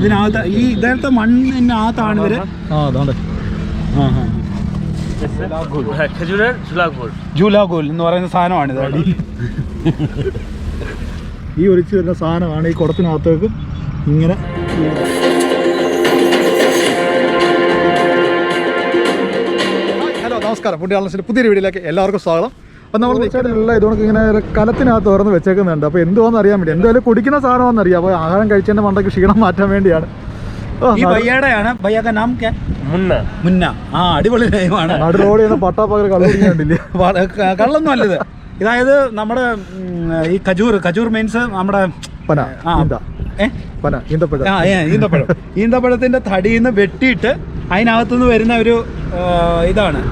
ഇതിനകത്ത് ഈ ഇതേത്തെ മണ്ണിനകത്താണ് ഇവര് ജൂലാഗോൾ എന്ന് പറയുന്ന സാധനമാണിത്. ഈ ഒലിച്ചു വരുന്ന സാധനമാണ് ഈ കുടത്തിനകത്തേക്ക് ഇങ്ങനെ. ഹലോ, നമസ്കാരം. ഫുഡ് ജേർണലിസ്റ്റിൻ്റെ പുതിയൊരു വീഡിയോയിലേക്ക് എല്ലാവർക്കും സ്വാഗതം. അപ്പം നമ്മൾ നിൽക്കാറില്ല, ഇതുകൊണ്ട് ഇങ്ങനെ ഒരു കലത്തിനകത്ത് തുറന്ന് വെച്ചേക്കുന്നുണ്ട്. അപ്പോൾ എന്തുവാണെന്ന് അറിയാൻ വേണ്ടി, എന്തായാലും കുടിക്കുന്ന സാധനമാണെന്ന് അറിയാം. അപ്പോൾ ആഹാരം കഴിച്ചതിൻ്റെ മണ്ടയ്ക്ക് ക്ഷീണം മാറ്റാൻ വേണ്ടിയാണ്. മുന്ന അടിപൊളി ടൈമാണ്. നാട് റോഡിൽ നിന്ന് പട്ടാപ്പകൽ കള്ളുണ്ടില്ലേ? കള്ളൊന്നും അല്ലത്. അതായത് നമ്മുടെ ഈ കജൂർ മീൻസ് നമ്മുടെ ഈന്തപ്പഴത്തിന്റെ തടിയിൽ നിന്ന് വെട്ടിയിട്ട് അതിനകത്തുനിന്ന് വരുന്ന ഒരു ഇതാണ്.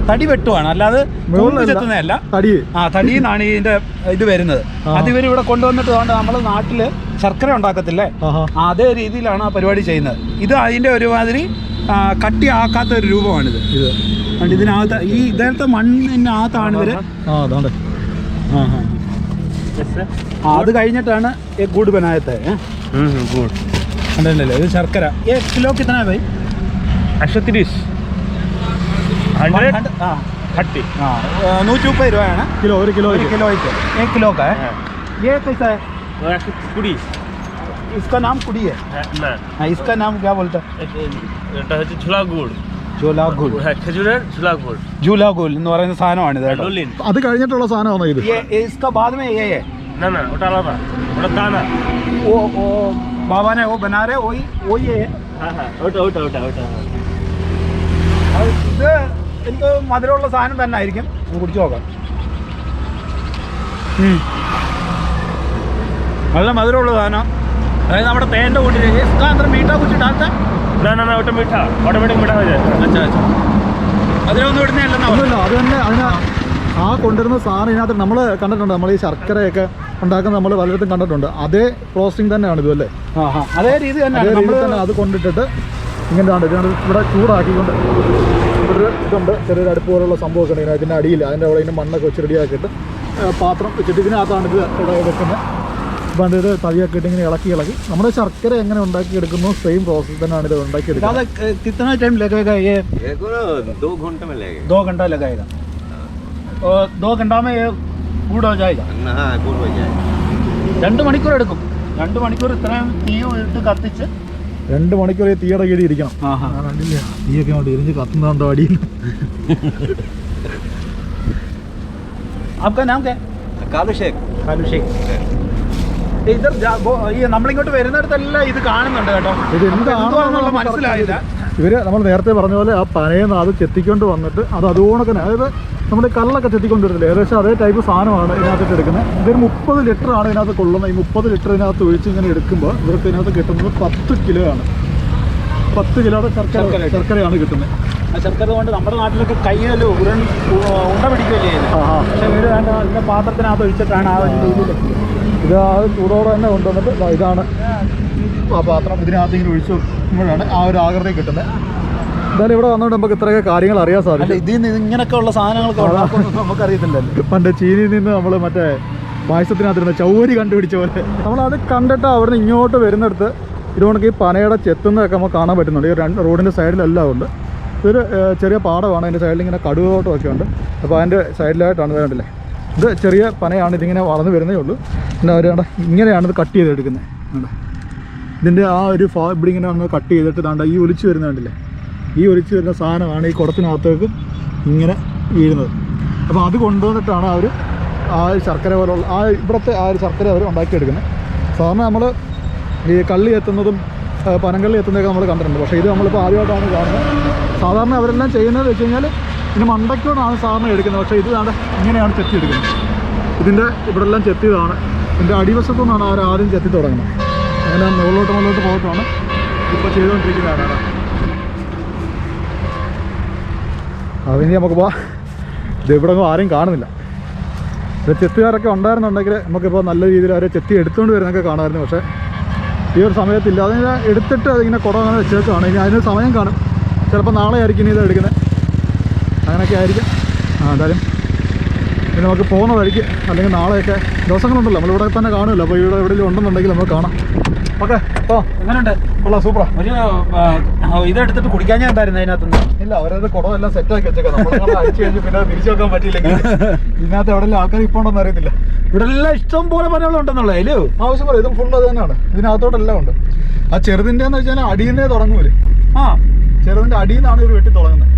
തടി വെട്ടുവാണ്, അല്ലാതെ ചെത്തുന്നതല്ല. തടിയിൽ നിന്നാണ് ഇതിന്റെ ഇത് വരുന്നത്. അത് ഇവരിവിടെ കൊണ്ടുവന്നിട്ട് നമ്മുടെ നാട്ടില് ശർക്കര ഉണ്ടാക്കത്തില്ലേ, അതേ രീതിയിലാണ് ആ പരിപാടി ചെയ്യുന്നത്. ഇത് അതിന്റെ ഒരുമാതിരി കട്ടിയാക്കാത്ത ഒരു രൂപമാണിത്. ഇതിനകത്ത് ഈ ഇതേത്തെ മണ്ണിനകത്താണ് ഇവര്. അത് കഴിഞ്ഞിട്ടാണ് ഗുഡ് ബനായത്തെ. അല്ലല്ലോ, ഇത് ശർക്കര. കിലോ കിतना है भाई? 130 130 രൂപയാണ് കിലോ. ഒരു കിലോയ്ക്ക് 1 किलो का है. ये कैसा है? कुड़ी. इसका नाम कुड़ी है ना. इसका नाम क्या बोलता है? ജൂലാഗോൾ എന്ന് പറയുന്ന സാധനമാണിത്. അത് കഴിഞ്ഞിട്ടുള്ള സാധനമാണോ ഇത്? इसका बाद में ये है वो बाबा ने वो बना रहे वही है. ഇത് എനിക്ക് മധുരമുള്ള സാധനം തന്നെ ആയിരിക്കും. കുടിച്ചു നോക്കാം. നല്ല മധുരമുള്ള സാധനം. അതായത് നമ്മുടെ തേൻ്റെ കൂട്ടിൽ അന്തരം മീഠാ കുറിച്ച് ഡാത്ത मीठा ऑटोमेटिक मीठा हो जाए. अच्छा. അതിലൊന്നും ഇടുന്നില്ല. അത് തന്നെ. ആ കൊണ്ടുവരുന്ന സാധനം ഇതിനകത്ത് നമ്മൾ കണ്ടിട്ടുണ്ട്. നമ്മൾ ഈ ശർക്കരയൊക്കെ ഉണ്ടാക്കുന്ന നമ്മൾ പലയിടത്തും കണ്ടിട്ടുണ്ട്. അതേ പ്രോസസ്സിങ് തന്നെയാണ് ഇതുമല്ലേ? അതേ രീതി തന്നെ. അത് കൊണ്ടിട്ടിട്ട് ഇങ്ങനെ ഇവിടെ ചൂടാക്കിക്കൊണ്ട് ഒരു ഇതുണ്ട്, ചെറിയൊരു അടുപ്പ് പോലുള്ള സംഭവമൊക്കെ ഉണ്ട് ഇതിൻ്റെ അടിയിൽ. അതിൻ്റെ അവിടെ ഇങ്ങനെ മണ്ണൊക്കെ വെച്ച് റെഡിയാക്കിയിട്ട് പാത്രം വെച്ചിട്ട് ഇതിനകത്താണ് ഇത് ഇവിടെ വെക്കുന്നത്. അപ്പം ഇത് തവിയൊക്കെ ഇട്ട് ഇങ്ങനെ ഇളക്കി നമ്മുടെ ശർക്കര എങ്ങനെ ഉണ്ടാക്കിയെടുക്കുന്നു സെയിം പ്രോസസ് തന്നെയാണ് ഇത് ഉണ്ടാക്കിയെടുക്കുന്നത്. कितना टाइम लगेगा ये? 2 घंटे में लगेगा. 2 घंटा लगेगा. और 2 घंटा में ये गुड़ हो जाएगा. हाँ, गुड़ हो जाएगा. 2 മണിക്കൂർ എടുക്കും. 2 മണിക്കൂർ ഇത്രയും തീ ഇട്ട് കത്തിച്ച് 2 മണിക്കൂർ ഈ തീയുടെ കീഴിൽ ഇരിക്കണം. കണ്ടില്ല, തീയൊക്കെ കൊണ്ട് ഇരിഞ്ഞ് കത്തുന്നുണ്ടോ അടിയിൽ. आपका नाम क्या? कालू शेख. ഇതർ നമ്മളിങ്ങോട്ട് വരുന്നിടത്തെല്ലാം ഇത് കാണുന്നുണ്ട് കേട്ടോ. ഇത് എന്താണെന്നുള്ള മനസ്സിലായില്ല. ഇവര് നമ്മൾ നേരത്തെ പറഞ്ഞ പോലെ ആ പനയെന്ന് അത് ചെത്തിക്കൊണ്ട് വന്നിട്ട് അത് അതുകൊണ്ടൊക്കെ, അതായത് നമ്മുടെ കല്ലൊക്കെ ചെത്തിക്കൊണ്ട് വരുന്നില്ല, ഏകദേശം അതേ ടൈപ്പ് സാധനമാണ് ഇതിനകത്തിട്ട് എടുക്കുന്നത്. ഇതൊരു 30 ലിറ്ററാണ് ഇതിനകത്ത് കൊള്ളുന്നത്. ഈ 30 ലിറ്റർ ഇതിനകത്ത് ഒഴിച്ച് ഇങ്ങനെ എടുക്കുമ്പോൾ ഇവർക്ക് ഇതിനകത്ത് കിട്ടുന്നത് 10 കിലോ ആണ്. 10 കിലോയുടെ ശർക്കരയാണ് കിട്ടുന്നത്. ആ ശർക്കര കൊണ്ട് നമ്മുടെ നാട്ടിലൊക്കെ കയ്യിലല്ലോ ഉണ്ട പിടിക്കുകയല്ലേ ചെയ്യുന്നത്. പക്ഷേ ഇവർ അതിൻ്റെ പാത്രത്തിനകത്ത് ഒഴിച്ചിട്ടാണ് ആ ഒരു രീതിയിൽ ഇത് ആ ചൂടോടെ തന്നെ കൊണ്ടുവന്നിട്ട് ഇതാണ് ആ പാത്രം. ഇതിനകത്ത് ഇങ്ങനെ ഒഴിച്ചു വെക്കുമ്പോഴാണ് ആ ഒരു ആകൃതി കിട്ടുന്നത്. എന്തായാലും ഇവിടെ വന്നുകൊണ്ട് നമുക്ക് ഇത്രയൊക്കെ കാര്യങ്ങൾ അറിയാൻ സാധിക്കും. ഇതിൽ നിന്ന് ഇങ്ങനെയൊക്കെ ഉള്ള സാധനങ്ങളൊക്കെ നമുക്കറിയത്തില്ലല്ലോ. പണ്ട് ചീനിയിൽ നിന്ന് നമ്മൾ മറ്റേ പായസത്തിനകത്തിരുന്ന ചൗരി കണ്ടുപിടിച്ച പോലെ നമ്മളത് കണ്ടിട്ട് അവിടുന്ന് ഇങ്ങോട്ട് വരുന്നിടത്ത് ഇതുകൊണ്ട് ഈ പനയുടെ ചെത്തുന്നതൊക്കെ നമുക്ക് കാണാൻ പറ്റുന്നുണ്ട്. ഈ റോഡിൻ്റെ സൈഡിലെല്ലാം ഉണ്ട്. ഇതൊരു ചെറിയ പാടമാണ്. അതിൻ്റെ സൈഡിൽ ഇങ്ങനെ കടുവോട്ടമൊക്കെ ഉണ്ട്. അപ്പോൾ അതിൻ്റെ സൈഡിലായിട്ടാണ് വേണ്ടല്ലേ. ഇത് ചെറിയ പനയാണ്. ഇതിങ്ങനെ വളർന്ന് വരുന്നേ ഉള്ളൂ. പിന്നെ അവർ ഇങ്ങനെയാണ് ഇത് കട്ട് ചെയ്തെടുക്കുന്നത്. ഇതിൻ്റെ ആ ഒരു ഇവിടെ ഇങ്ങനെ ഒന്ന് കട്ട് ചെയ്തിട്ട് ദാണ്ട ഈ ഒലിച്ച് വരുന്ന കണ്ടില്ലേ, ഈ ഒലിച്ച് വരുന്ന സാധനമാണ് ഈ കുടത്തിനകത്തേക്ക് ഇങ്ങനെ വീഴുന്നത്. അപ്പോൾ അത് കൊണ്ടുവന്നിട്ടാണ് അവർ ആ ശർക്കര പോലുള്ള ഇവിടുത്തെ ആ ഒരു ശർക്കര അവർ ഉണ്ടാക്കിയെടുക്കുന്നത്. സാധാരണ നമ്മൾ ഈ കള്ളി എത്തുന്നതും പനങ്കള്ളി എത്തുന്നതൊക്കെ നമ്മൾ കണ്ടിട്ടുണ്ട്. പക്ഷേ ഇത് നമ്മളിപ്പോൾ ആദ്യമായിട്ടാണ് കാണുന്നത്. സാധാരണ അവരെല്ലാം ചെയ്യുന്നത് വെച്ച് കഴിഞ്ഞാൽ ഇതിന് മണ്ടയ്ക്കോടാണ് സാധാരണ എടുക്കുന്നത്. പക്ഷേ ഇത് ഇങ്ങനെയാണ് ചെത്തി എടുക്കുന്നത്. ഇതിൻ്റെ ഇവിടെ എല്ലാം ചെത്തിയതാണ്. ഇതിൻ്റെ അടിവശത്തു നിന്നാണ് അവർ ആദ്യം ചെത്തി തുടങ്ങുന്നത്. അങ്ങനെ മുകളിലോട്ട് പോയിട്ടാണ് ഇപ്പോൾ ചെയ്തുകൊണ്ടിരിക്കുന്നതാണ്. അതിന് നമുക്ക് പോവാം. ഇത് ഇവിടെ ആരും കാണുന്നില്ല. ഇത് ചെത്തുകാരൊക്കെ ഉണ്ടായിരുന്നുണ്ടെങ്കിൽ നമുക്കിപ്പോൾ നല്ല രീതിയിൽ അവരെ ചെത്തി എടുത്തുകൊണ്ട് വരുന്നതൊക്കെ കാണാമായിരുന്നു. പക്ഷേ ഈ ഒരു സമയത്തില്ല. അതിനെ എടുത്തിട്ട് അതിങ്ങനെ കുടങ്ങനെ വെച്ചേക്കാണ്. ഇനി അതിന് സമയം കാണും. ചിലപ്പോൾ നാളെ ആയിരിക്കും ഇനി ഇത് എടുക്കുന്നത്. അങ്ങനെയൊക്കെ ആയിരിക്കും. എന്തായാലും ഇനി നമുക്ക് പോകുന്ന വഴിക്ക് അല്ലെങ്കിൽ നാളെയൊക്കെ ദിവസങ്ങളുണ്ടല്ലോ നമ്മളിവിടെ തന്നെ കാണുമല്ലോ. അപ്പോൾ ഇവിടെ എവിടെയെങ്കിലും ഉണ്ടെന്നുണ്ടെങ്കിൽ നമുക്ക് കാണാം. ഓക്കെ ഓ എങ്ങനെയുണ്ട്? കൊള്ളാം, സൂപ്പറാ. ഒരു ഇതെടുത്തിട്ട് കുടിക്കാൻ ഞാൻ ഉണ്ടായിരുന്നു അതിനകത്തുനിന്ന്. ഇല്ല, അവരത് കുടമെല്ലാം സെറ്റാക്കി വെച്ചേക്കാം. നമ്മൾ അയച്ചു കഴിഞ്ഞ് പിന്നെ തിരിച്ചു വെക്കാൻ പറ്റിയില്ലെങ്കിൽ ഇതിനകത്ത് എവിടെയെല്ലാം ആൾക്കാർ ഇപ്പോൾ ഉണ്ടോന്ന് അറിയത്തില്ല. ഇവിടെ എല്ലാം ഇഷ്ടം പോലെ പനകളും ഉണ്ടെന്നുള്ളത് അല്ലേ? ആവശ്യം പോലെ ഇത് ഫുള്ള് അത് തന്നെയാണ്. ഇതിനകത്തോട്ടെല്ലാം ഉണ്ട്. ആ ചെറുതിൻ്റെ എന്ന് വെച്ചാൽ അടിയിൽ നിന്നേ തുടങ്ങൂലേ. ആ, ചെറുതിൻ്റെ അടിയിൽ നിന്നാണ് ഇവർ വെട്ടി തുടങ്ങുന്നത്.